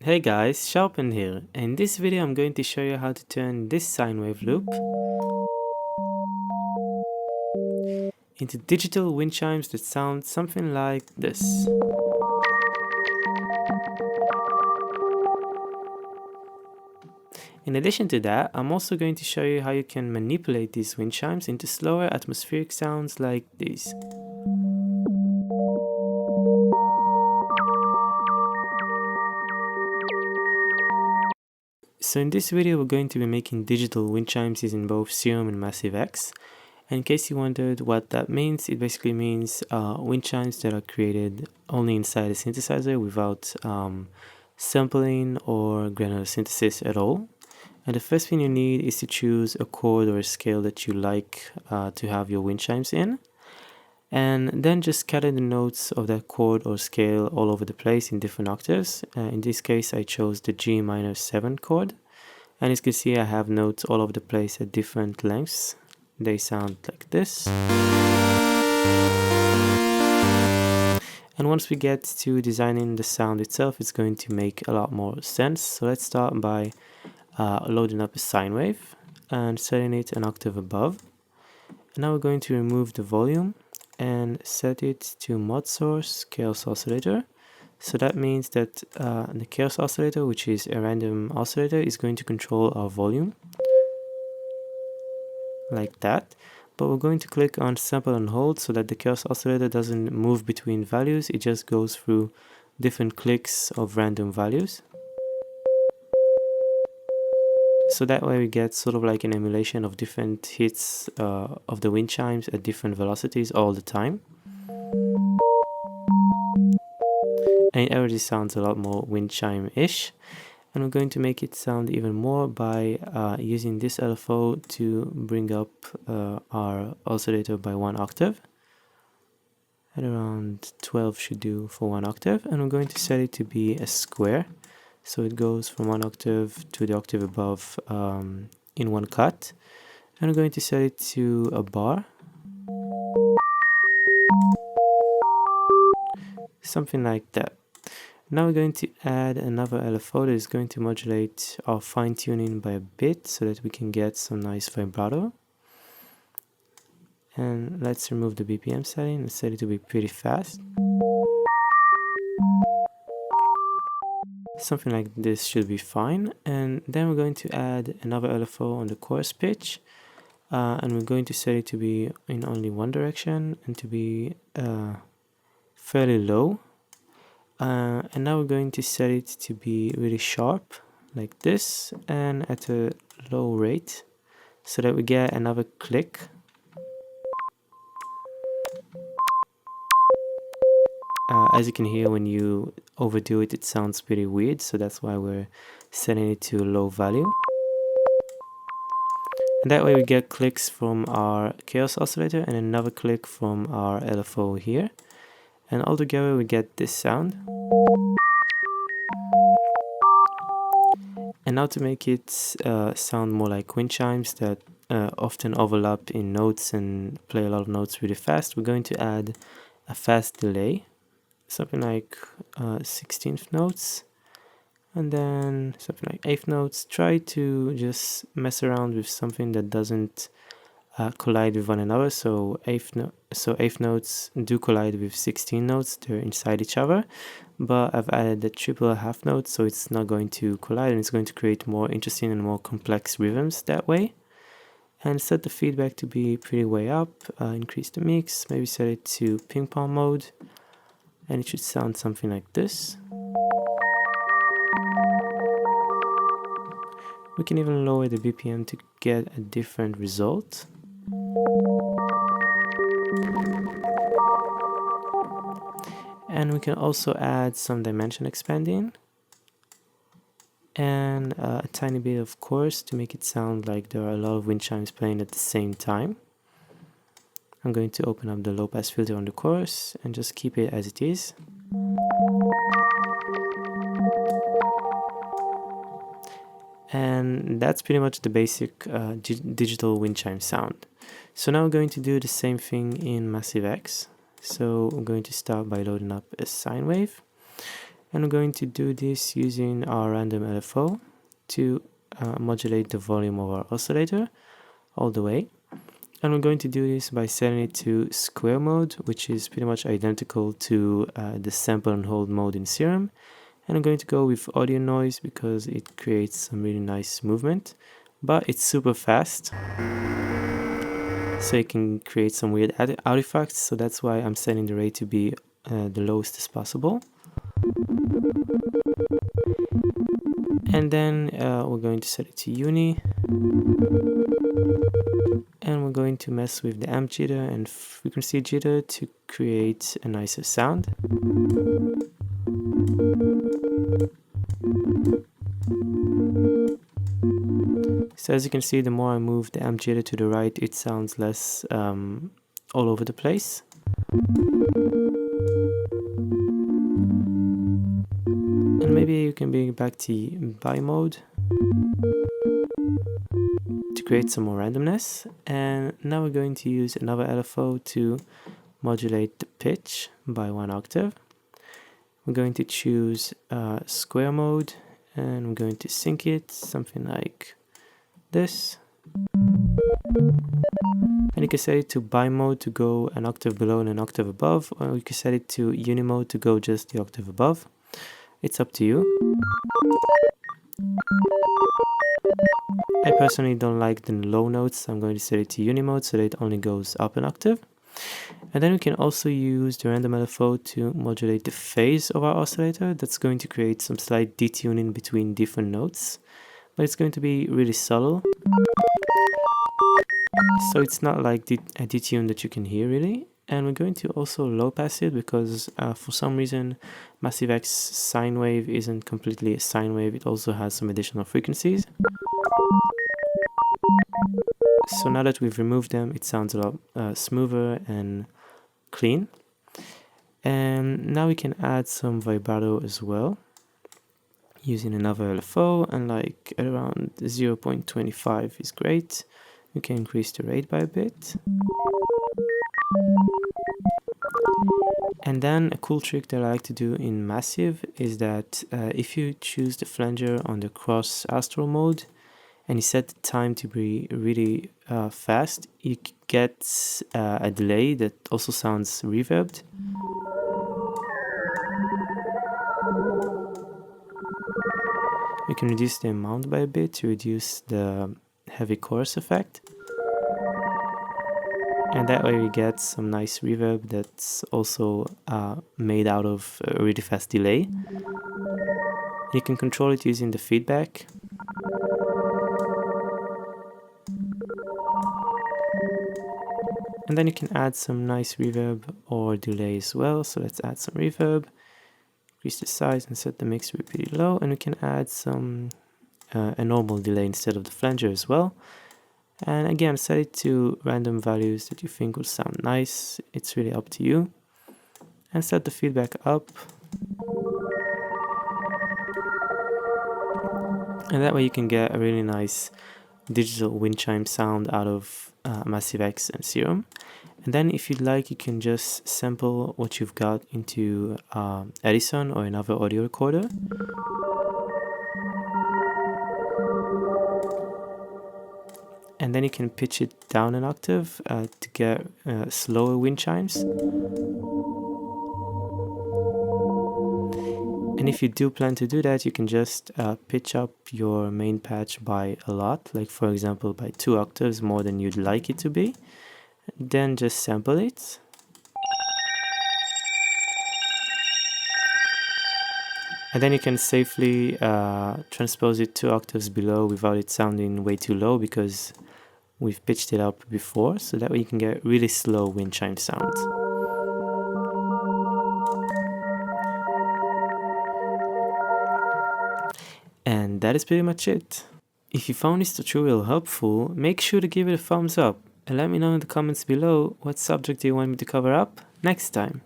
Hey guys, Sharpend here. In this video I'm going to show you how to turn this sine wave loop into digital wind chimes that sound something like this. In addition to that, I'm also going to show you how you can manipulate these wind chimes into slower atmospheric sounds like these. So in this video we're going to be making digital wind chimes using both Serum and Massive X. And in case you wondered what that means, it basically means wind chimes that are created only inside a synthesizer without sampling or granular synthesis at all. And the first thing you need is to choose a chord or a scale that you like to have your wind chimes in. And then just scatter the notes of that chord or scale all over the place in different octaves. In this case I chose the G minor 7 chord. And as you can see I have notes all over the place at different lengths. They sound like this. And once we get to designing the sound itself, it's going to make a lot more sense. So let's start by loading up a sine wave and setting it an octave above. And now we're going to remove the volume and set it to mod source chaos oscillator. So that means that the chaos oscillator, which is a random oscillator, is going to control our volume like that. But we're going to click on sample and hold so that the chaos oscillator doesn't move between values, it just goes through different clicks of random values. So that way we get sort of like an emulation of different hits of the wind chimes at different velocities all the time. And it already sounds a lot more wind chime-ish. And we're going to make it sound even more by using this LFO to bring up our oscillator by 1 octave. At around 12 should do for 1 octave. And we're going to set it to be a square. So it goes from 1 octave to the octave above in one cut. And we're going to set it to a bar. Something like that. Now we're going to add another LFO that is going to modulate our fine tuning by a bit so that we can get some nice vibrato. And let's remove the BPM setting and set it to be pretty fast. Something like this should be fine. And then we're going to add another LFO on the chorus pitch. And we're going to set it to be in only one direction and to be fairly low. And now we're going to set it to be really sharp like this and at a low rate so that we get another click. As you can hear, when you overdo it, it sounds pretty weird, so that's why we're setting it to a low value. And that way we get clicks from our chaos oscillator and another click from our LFO here. And altogether we get this sound. And now to make it sound more like wind chimes that often overlap in notes and play a lot of notes really fast, we're going to add a fast delay, something like 16th notes, and then something like 8th notes. Try to just mess around with something that doesn't collide with one another. So eighth notes do collide with 16 notes, they're inside each other, but I've added the triple half note so it's not going to collide and it's going to create more interesting and more complex rhythms that way. And set the feedback to be pretty way up, increase the mix, maybe set it to ping pong mode, and it should sound something like this. We can even lower the BPM to get a different result. And we can also add some dimension expanding and a tiny bit of chorus to make it sound like there are a lot of wind chimes playing at the same time. I'm going to open up the low pass filter on the chorus and just keep it as it is. And that's pretty much the basic digital wind chime sound. So now we're going to do the same thing in Massive X. So I'm going to start by loading up a sine wave. And I'm going to do this using our random LFO to modulate the volume of our oscillator all the way. And we're going to do this by setting it to square mode, which is pretty much identical to the sample and hold mode in Serum. And I'm going to go with audio noise because it creates some really nice movement, but it's super fast, so it can create some weird artifacts. So that's why I'm setting the rate to be the lowest as possible. And then we're going to set it to uni. And we're going to mess with the amp jitter and frequency jitter to create a nicer sound. So as you can see, the more I move the amp jitter to the right, it sounds less all over the place. And maybe you can bring it back to bi mode to create some more randomness. And now we're going to use another LFO to modulate the pitch by 1 octave. We're going to choose square mode, and we're going to sync it, something like this. And you can set it to bi mode to go an octave below and an octave above, or you can set it to uni mode to go just the octave above. It's up to you. I personally don't like the low notes, so I'm going to set it to uni mode so that it only goes up an octave. And then we can also use the random LFO to modulate the phase of our oscillator. That's going to create some slight detuning between different notes, but it's going to be really subtle. So it's not like a detune that you can hear really. And we're going to also low pass it because for some reason Massive X sine wave isn't completely a sine wave. It also has some additional frequencies. So now that we've removed them, it sounds a lot smoother and clean. And now we can add some vibrato as well using another LFO, and like around 0.25 is great. We can increase the rate by a bit. And then a cool trick that I like to do in Massive is that if you choose the flanger on the cross astral mode and you set the time to be really fast, you get a delay that also sounds reverbed. We can reduce the amount by a bit to reduce the heavy chorus effect. And that way we get some nice reverb that's also made out of a really fast delay. You can control it using the feedback. And then you can add some nice reverb or delay as well. So let's add some reverb, increase the size and set the mix rate pretty low. And we can add some a normal delay instead of the flanger as well. And again, set it to random values that you think will sound nice. It's really up to you. And set the feedback up. And that way you can get a really nice digital wind chime sound out of Massive X and Serum. And then if you'd like, you can just sample what you've got into Edison or another audio recorder. And then you can pitch it down an octave to get slower wind chimes. And if you do plan to do that, you can just pitch up your main patch by a lot, like for example by 2 octaves more than you'd like it to be. Then just sample it. And then you can safely transpose it 2 octaves below without it sounding way too low, because we've pitched it up before, so that way you can get really slow wind chime sounds. And that is pretty much it. If you found this tutorial helpful, make sure to give it a thumbs up and let me know in the comments below what subject you want me to cover up next time.